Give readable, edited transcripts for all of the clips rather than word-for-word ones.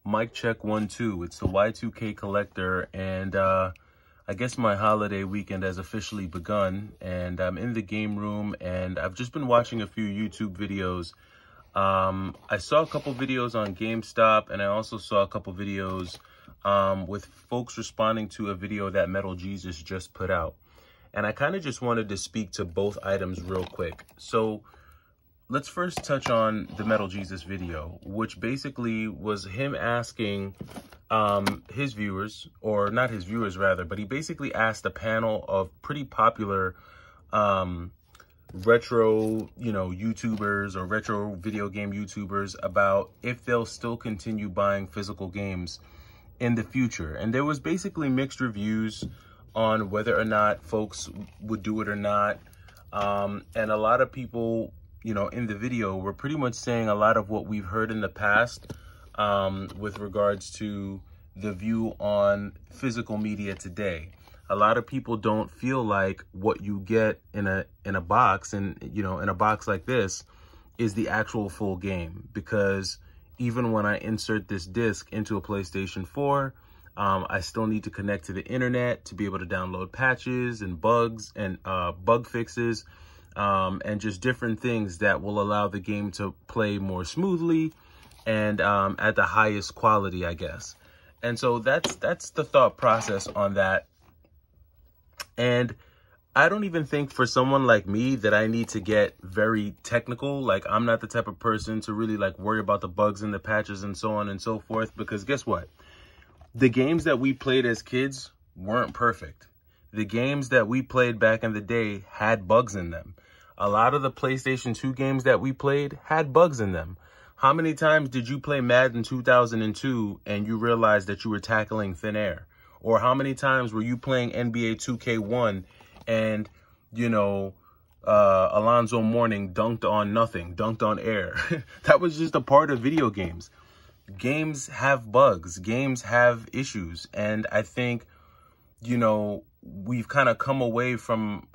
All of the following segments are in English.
Mic check 1 2. It's the Y2K collector, and I guess my holiday weekend has officially begun, and I'm in the game room, and I've just been watching a few YouTube videos. I saw a couple videos on GameStop, and I also saw a couple videos with folks responding to a video that Metal Jesus just put out. And I kind of just wanted to speak to both items real quick. So let's first touch on the Metal Jesus video, which basically was him asking his viewers, or not his viewers rather, but he basically asked a panel of pretty popular retro, YouTubers or retro video game YouTubers about if they'll still continue buying physical games in the future. And there was basically mixed reviews on whether or not folks would do it or not. And a lot of people, in the video, we're pretty much saying a lot of what we've heard in the past with regards to the view on physical media today. A lot of people don't feel like what you get in a box, and in a box like this, is the actual full game. Because even when I insert this disc into a PlayStation 4, I still need to connect to the internet to be able to download patches and bugs and bug fixes. And just different things that will allow the game to play more smoothly and at the highest quality, I guess. And so that's the thought process on that. And I don't even think for someone like me that I need to get very technical. Like, I'm not the type of person to really worry about the bugs and the patches and so on and so forth, because guess what? The games that we played as kids weren't perfect. The games that we played back in the day had bugs in them. A lot of the PlayStation 2 games that we played had bugs in them. How many times did you play Madden 2002 and you realized that you were tackling thin air? Or how many times were you playing NBA 2K1 and, Alonzo Mourning dunked on nothing, dunked on air? That was just a part of video games. Games have bugs. Games have issues. And I think, we've kind of come away from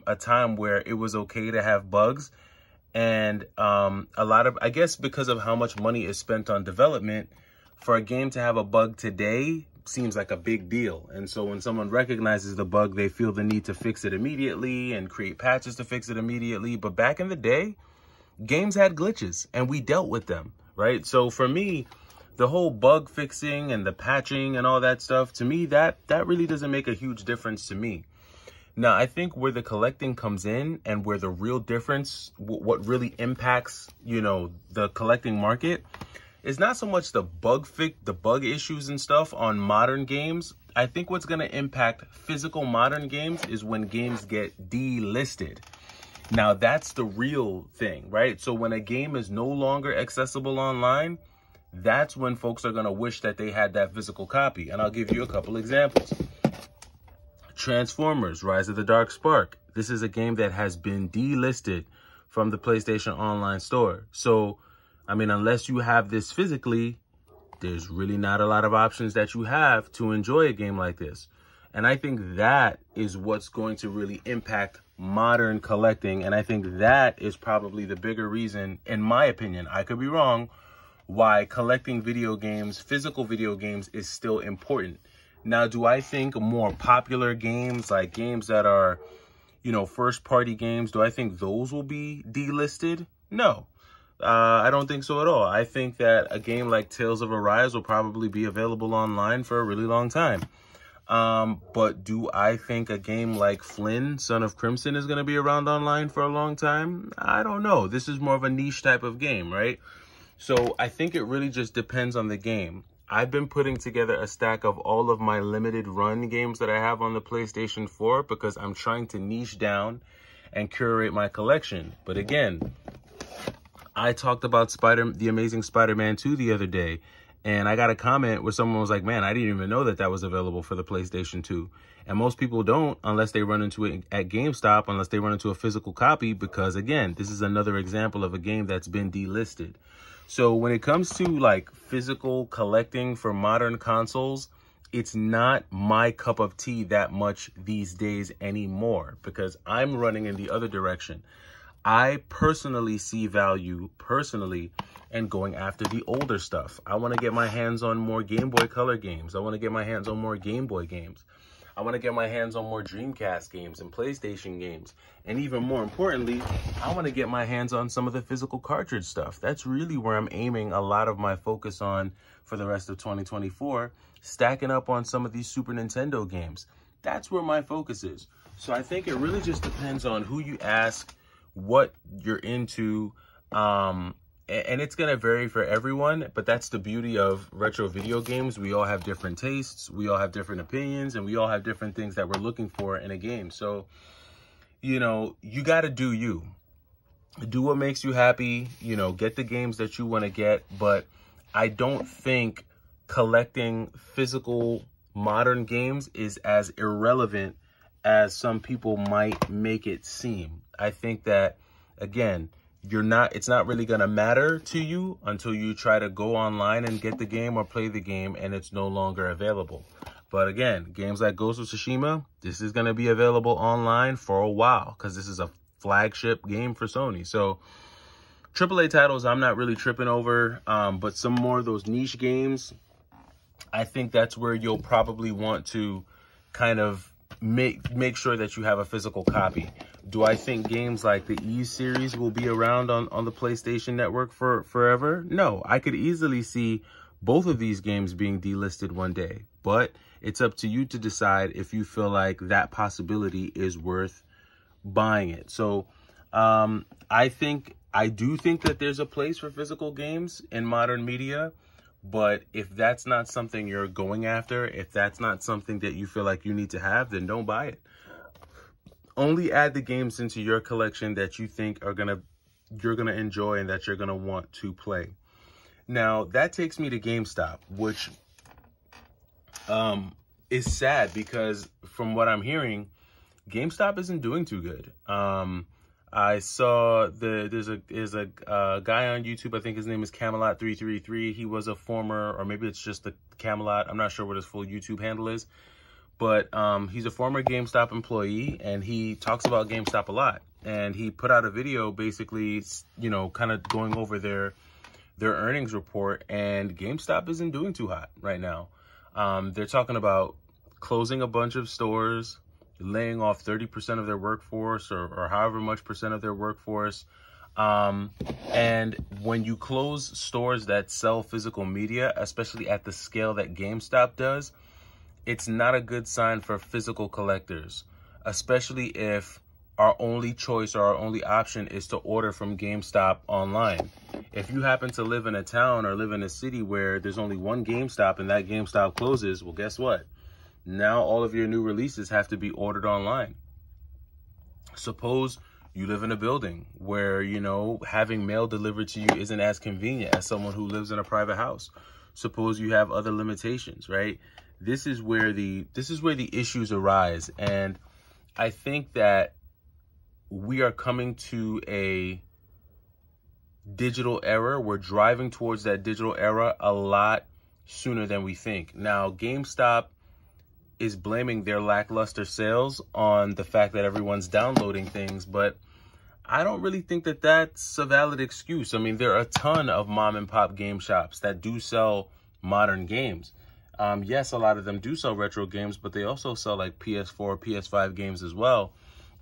a time where it was okay to have bugs. And a lot of, I guess because of how much money is spent on development, for a game to have a bug today seems like a big deal. And so when someone recognizes the bug, they feel the need to fix it immediately and create patches to fix it immediately. But back in the day, games had glitches and we dealt with them, right? So for me, the whole bug fixing and the patching and all that stuff, to me, that really doesn't make a huge difference to me. Now, I think where the collecting comes in and where the real difference, what really impacts, the collecting market, is not so much the bug issues and stuff on modern games. I think what's going to impact physical modern games is when games get delisted. Now, that's the real thing, right? So when a game is no longer accessible online, that's when folks are going to wish that they had that physical copy. And I'll give you a couple examples. Transformers, Rise of the Dark Spark. This is a game that has been delisted from the PlayStation Online store. So, unless you have this physically, there's really not a lot of options that you have to enjoy a game like this. And I think that is what's going to really impact modern collecting. And I think that is probably the bigger reason, in my opinion, I could be wrong, why collecting video games, physical video games, is still important. Now, do I think more popular games, like games that are, first-party games, do I think those will be delisted? No, I don't think so at all. I think that a game like Tales of Arise will probably be available online for a really long time. But do I think a game like Flynn, Son of Crimson, is going to be around online for a long time? I don't know. This is more of a niche type of game, right? So I think it really just depends on the game. I've been putting together a stack of all of my limited run games that I have on the PlayStation 4 because I'm trying to niche down and curate my collection. But again, I talked about The Amazing Spider-Man 2 the other day, and I got a comment where someone was like, man, I didn't even know that was available for the PlayStation 2. And most people don't unless they run into it at GameStop, unless they run into a physical copy, because again, this is another example of a game that's been delisted. So when it comes to physical collecting for modern consoles, it's not my cup of tea that much these days anymore, because I'm running in the other direction. I personally see value in going after the older stuff. I want to get my hands on more Game Boy Color games. I want to get my hands on more Game Boy games. I want to get my hands on more Dreamcast games and PlayStation games. And even more importantly, I want to get my hands on some of the physical cartridge stuff. That's really where I'm aiming a lot of my focus on for the rest of 2024, stacking up on some of these Super Nintendo games. That's where my focus is. So I think it really just depends on who you ask, what you're into, and it's going to vary for everyone, but that's the beauty of retro video games. We all have different tastes, we all have different opinions, and we all have different things that we're looking for in a game. So, you know, you got to do you. Do what makes you happy, you know, get the games that you want to get, but I don't think collecting physical modern games is as irrelevant as some people might make it seem. I think that, again, it's not really going to matter to you until you try to go online and get the game or play the game and it's no longer available. But again, games like Ghost of Tsushima, this is going to be available online for a while because this is a flagship game for Sony. So AAA titles, I'm not really tripping over, but some more of those niche games, I think that's where you'll probably want to kind of make sure that you have a physical copy. Do I think games like the E series will be around on the PlayStation Network for forever? No, I could easily see both of these games being delisted one day, but it's up to you to decide if you feel like that possibility is worth buying it. So I do think that there's a place for physical games in modern media, but if that's not something you're going after, if that's not something that you feel like you need to have, then don't buy it. Only add the games into your collection that you think you're gonna enjoy and that you're gonna want to play. Now that takes me to GameStop, which is sad because from what I'm hearing, GameStop isn't doing too good. I saw there's a guy on YouTube, I think his name is Camelot333. He was a former, or maybe it's just the Camelot, I'm not sure what his full YouTube handle is, but he's a former GameStop employee and he talks about GameStop a lot. And he put out a video basically, you know, kind of going over their earnings report, and GameStop isn't doing too hot right now. They're talking about closing a bunch of stores, laying off 30% of their workforce or however much percent of their workforce. And when you close stores that sell physical media, especially at the scale that GameStop does, it's not a good sign for physical collectors, especially if our only choice or our only option is to order from GameStop online. If you happen to live in a town or live in a city where there's only one GameStop and that GameStop closes, well, guess what? Now all of your new releases have to be ordered online. Suppose you live in a building where, you know, having mail delivered to you isn't as convenient as someone who lives in a private house. Suppose you have other limitations, right? This is where the issues arise. And I think that we are coming to a digital era. We're driving towards that digital era a lot sooner than we think. Now, GameStop is blaming their lackluster sales on the fact that everyone's downloading things, but I don't really think that that's a valid excuse. I mean, there are a ton of mom and pop game shops that do sell modern games. Yes, a lot of them do sell retro games, but they also sell like PS4, PS5 games as well,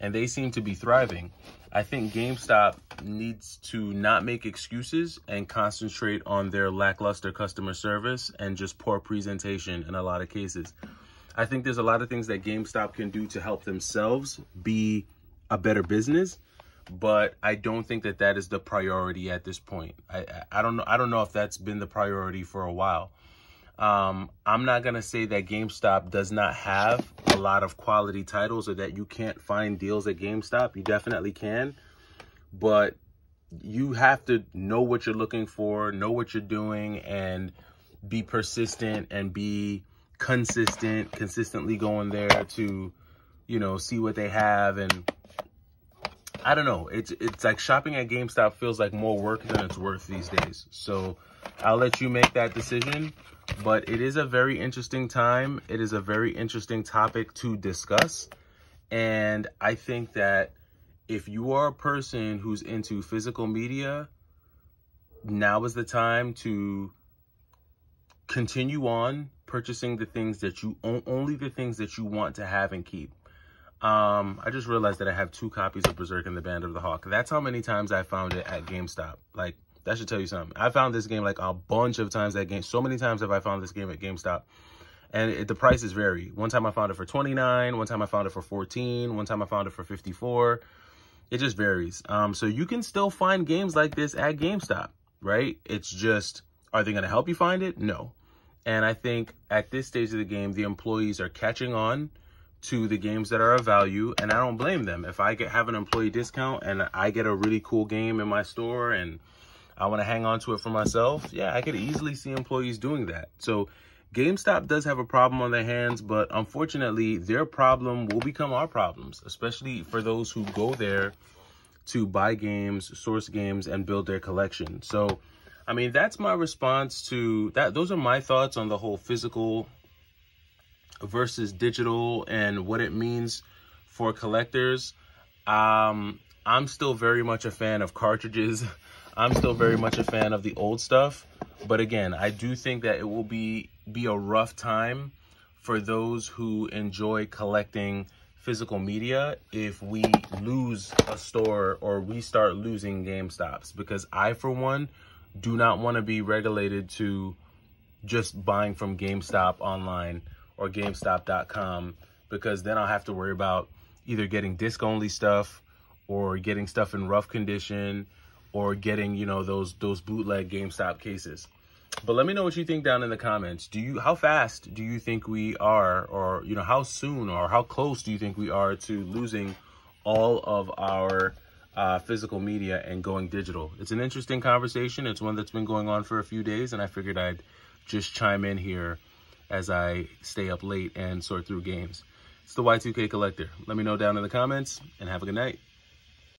and they seem to be thriving. I think GameStop needs to not make excuses and concentrate on their lackluster customer service and just poor presentation in a lot of cases. I think there's a lot of things that GameStop can do to help themselves be a better business, but I don't think that that is the priority at this point. I don't know if that's been the priority for a while. I'm not going to say that GameStop does not have a lot of quality titles or that you can't find deals at GameStop. You definitely can, but you have to know what you're looking for, know what you're doing, and be persistent and be consistently going there to, you know, see what they have. And I don't know, it's like shopping at GameStop feels like more work than it's worth these days. So I'll let you make that decision, but it is a very interesting time. It is a very interesting topic to discuss. And I think that if you are a person who's into physical media, now is the time to continue on purchasing the things that you only the things that you want to have and keep. I just realized that I have 2 copies of Berserk and the Band of the Hawk. That's how many times I found it at GameStop. Like, that should tell you something. I found this game like a bunch of times at so many times have I found this game at GameStop. And the prices vary. One time I found it for $29, one time I found it for $14, one time I found it for $54. It just varies. So you can still find games like this at GameStop, right? It's just, are they going to help you find it? No. And I think at this stage of the game, the employees are catching on to the games that are of value, and I don't blame them. If I have an employee discount and I get a really cool game in my store and I want to hang on to it for myself, yeah, I could easily see employees doing that. So GameStop does have a problem on their hands, but unfortunately, their problem will become our problems, especially for those who go there to buy games, source games, and build their collection. So, I mean, that's my response to that. Those are my thoughts on the whole physical versus digital and what it means for collectors. I'm still very much a fan of cartridges. I'm still very much a fan of the old stuff. But again, I do think that it will be a rough time for those who enjoy collecting physical media if we lose a store or we start losing GameStops. Because I, for one, do not want to be regulated to just buying from GameStop online or GameStop.com, because then I'll have to worry about either getting disc-only stuff or getting stuff in rough condition or getting, you know, those bootleg GameStop cases. But let me know what you think down in the comments. How fast do you think we are, or, you know, how soon or how close do you think we are to losing all of our physical media and going digital? It's an interesting conversation. It's one that's been going on for a few days, and I figured I'd just chime in here as I stay up late and sort through games. It's the Y2K Collector. Let me know down in the comments, and have a good night.